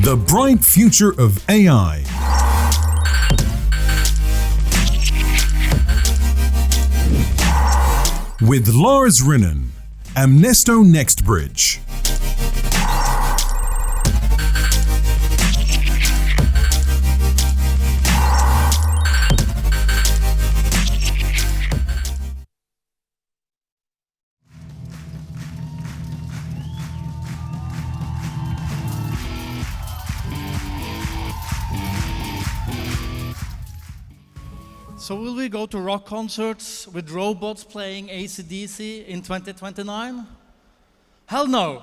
The bright future of AI. With Lars Rinnan, Arnesto NextBridge. So will we go to rock concerts with robots playing AC/DC in 2029? Hell no!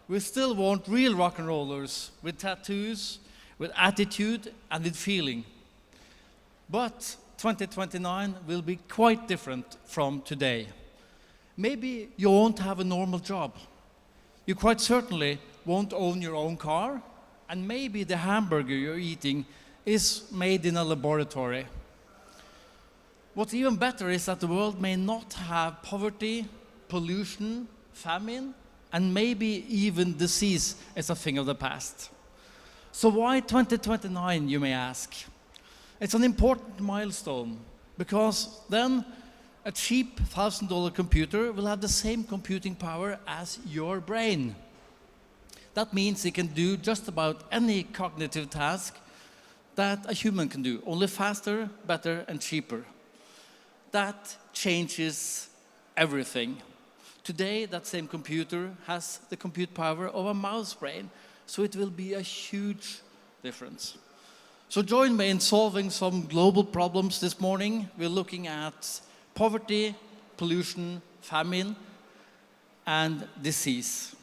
We still want real rock and rollers with tattoos, with attitude and with feeling. But 2029 will be quite different from today. Maybe you won't have a normal job. You quite certainly won't own your own car, and maybe the hamburger you're eating is made in a laboratory. What's even better is that the world may not have poverty, pollution, famine, and maybe even disease as a thing of the past. So why 2029, you may ask? It's an important milestone, because then a cheap $1,000 computer will have the same computing power as your brain. That means it can do just about any cognitive task that a human can do, only faster, better, and cheaper. That changes everything. Today, that same computer has the compute power of a mouse brain, so it will be a huge difference. So join me in solving some global problems this morning. We're looking at poverty, pollution, famine, and disease.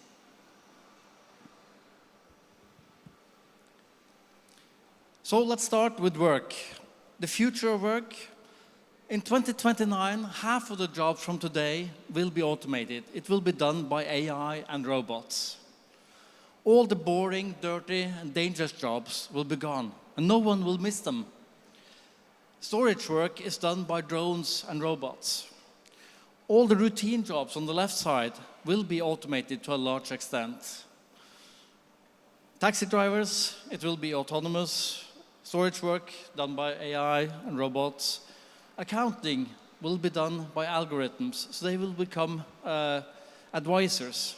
So let's start with work. The future of work. In 2029, half of the jobs from today will be automated. It will be done by AI and robots. All the boring, dirty, and dangerous jobs will be gone, and no one will miss them. Storage work is done by drones and robots. All the routine jobs on the left side will be automated to a large extent. Taxi drivers, it will be autonomous. Storage work done by AI and robots. Accounting will be done by algorithms, so they will become advisors.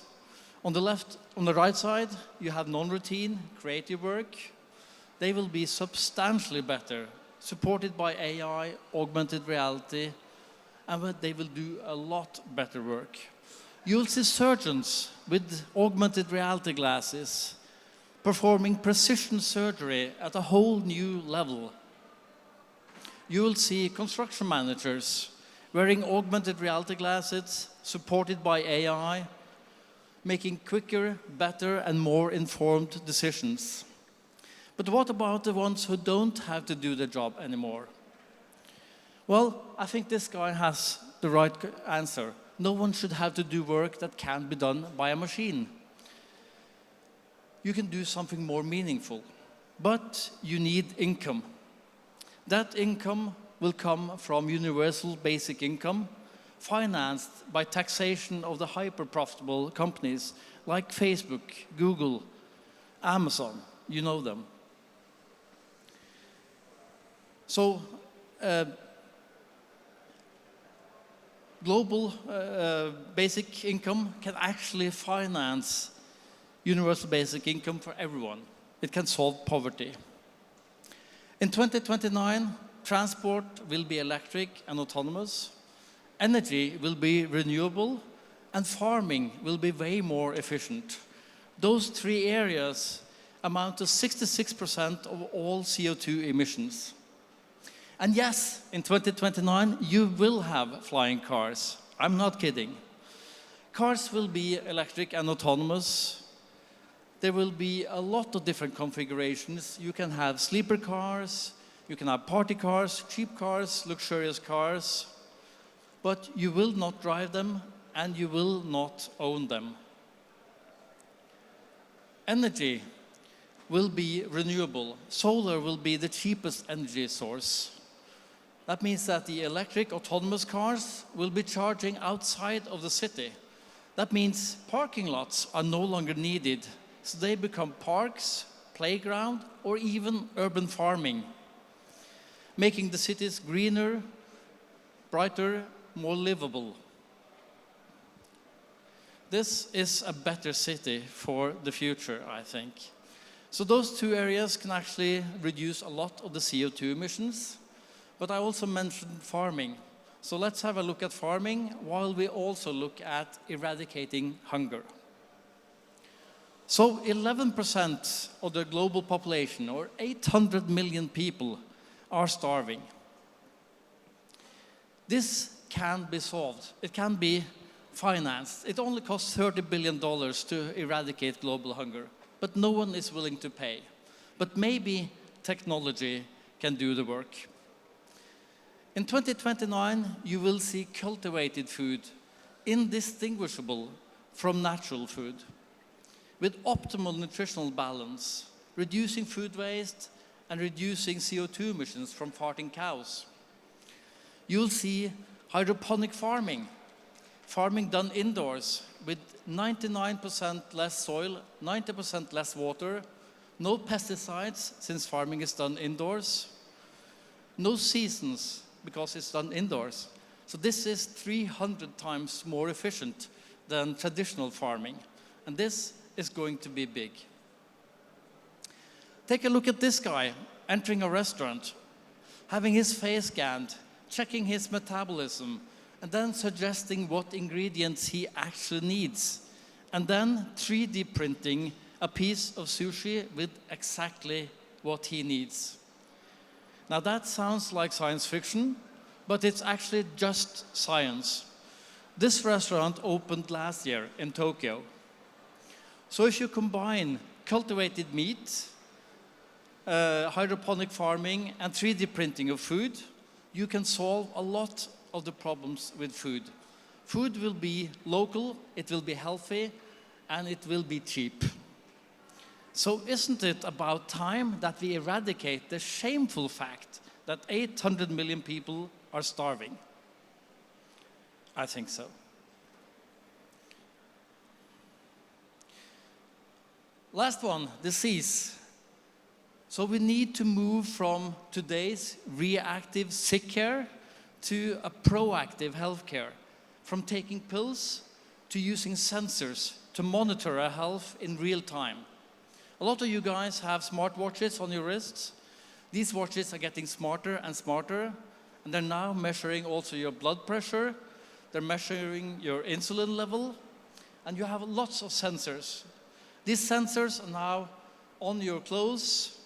On the right side, you have non-routine, creative work. They will be substantially better, supported by AI, augmented reality, and they will do a lot better work. You'll see surgeons with augmented reality glasses performing precision surgery at a whole new level. You will see construction managers wearing augmented reality glasses, supported by AI, making quicker, better, and more informed decisions. But what about the ones who don't have to do the job anymore? Well, I think this guy has the right answer. No one should have to do work that can be done by a machine. You can do something more meaningful, but you need income. That income will come from universal basic income, financed by taxation of the hyper-profitable companies like Facebook, Google, Amazon, you know them. So, global basic income can actually finance universal basic income for everyone. It can solve poverty. In 2029, transport will be electric and autonomous, energy will be renewable, and farming will be way more efficient. Those three areas amount to 66% of all CO2 emissions. And yes, in 2029, you will have flying cars. I'm not kidding. Cars will be electric and autonomous. There will be a lot of different configurations. You can have sleeper cars, you can have party cars, cheap cars, luxurious cars, but you will not drive them and you will not own them. Energy will be renewable. Solar will be the cheapest energy source. That means that the electric autonomous cars will be charging outside of the city. That means parking lots are no longer needed. So they become parks, playground, or even urban farming, making the cities greener, brighter, more livable. This is a better city for the future, I think. So those two areas can actually reduce a lot of the CO2 emissions, but I also mentioned farming. So let's have a look at farming while we also look at eradicating hunger. So 11% of the global population, or 800 million people, are starving. This can be solved. It can be financed. It only costs $30 billion to eradicate global hunger, but no one is willing to pay. But maybe technology can do the work. In 2029, you will see cultivated food indistinguishable from natural food, with optimal nutritional balance, reducing food waste and reducing CO2 emissions from farting cows. You'll see hydroponic farming, farming done indoors with 99% less soil, 90% less water, no pesticides since farming is done indoors, no seasons because it's done indoors. So this is 300 times more efficient than traditional farming, and this is going to be big. Take a look at this guy entering a restaurant, having his face scanned, checking his metabolism, and then suggesting what ingredients he actually needs, and then 3D printing a piece of sushi with exactly what he needs. Now that sounds like science fiction, but it's actually just science. This restaurant opened last year in Tokyo. So if you combine cultivated meat, hydroponic farming, and 3D printing of food, you can solve a lot of the problems with food. Food will be local, it will be healthy, and it will be cheap. So isn't it about time that we eradicate the shameful fact that 800 million people are starving? I think so. Last one, disease. So we need to move from today's reactive sick care to a proactive healthcare, from taking pills to using sensors to monitor our health in real time. A lot of you guys have smartwatches on your wrists. These watches are getting smarter and smarter, and they're now measuring also your blood pressure, they're measuring your insulin level, and you have lots of sensors. These sensors are now on your clothes,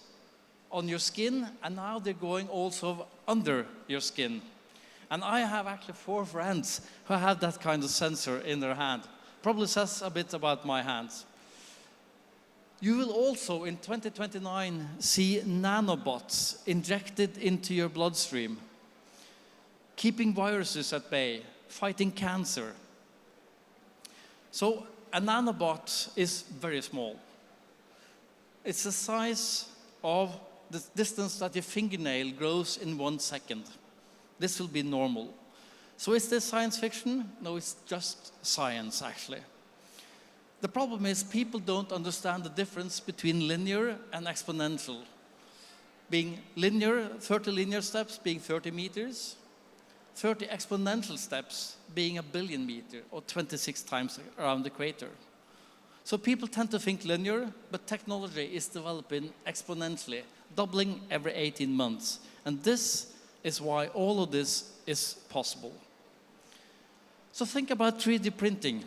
on your skin, and now they're going also under your skin. And I have actually 4 friends who have that kind of sensor in their hand. Probably says a bit about my hands. You will also, in 2029, see nanobots injected into your bloodstream, keeping viruses at bay, fighting cancer. So a nanobot is very small. It's the size of the distance that your fingernail grows in 1 second. This will be normal. So is this science fiction? No, it's just science, actually. The problem is people don't understand the difference between linear and exponential. Being linear, 30 linear steps being 30 meters, 30 exponential steps being 1 billion meters, or 26 times around the equator. So people tend to think linear, but technology is developing exponentially, doubling every 18 months. And this is why all of this is possible. So think about 3D printing.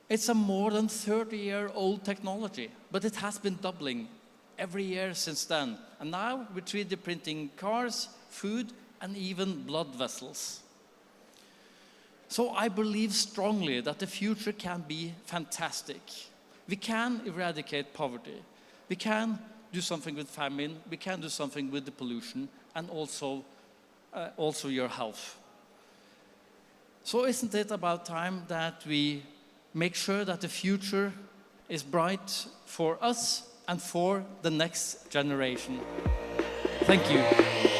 It's a more than 30-year-old technology, but it has been doubling every year since then. And now we're 3D printing cars, food, and even blood vessels. So I believe strongly that the future can be fantastic. We can eradicate poverty. We can do something with famine. We can do something with the pollution, and also your health. So isn't it about time that we make sure that the future is bright for us and for the next generation? Thank you.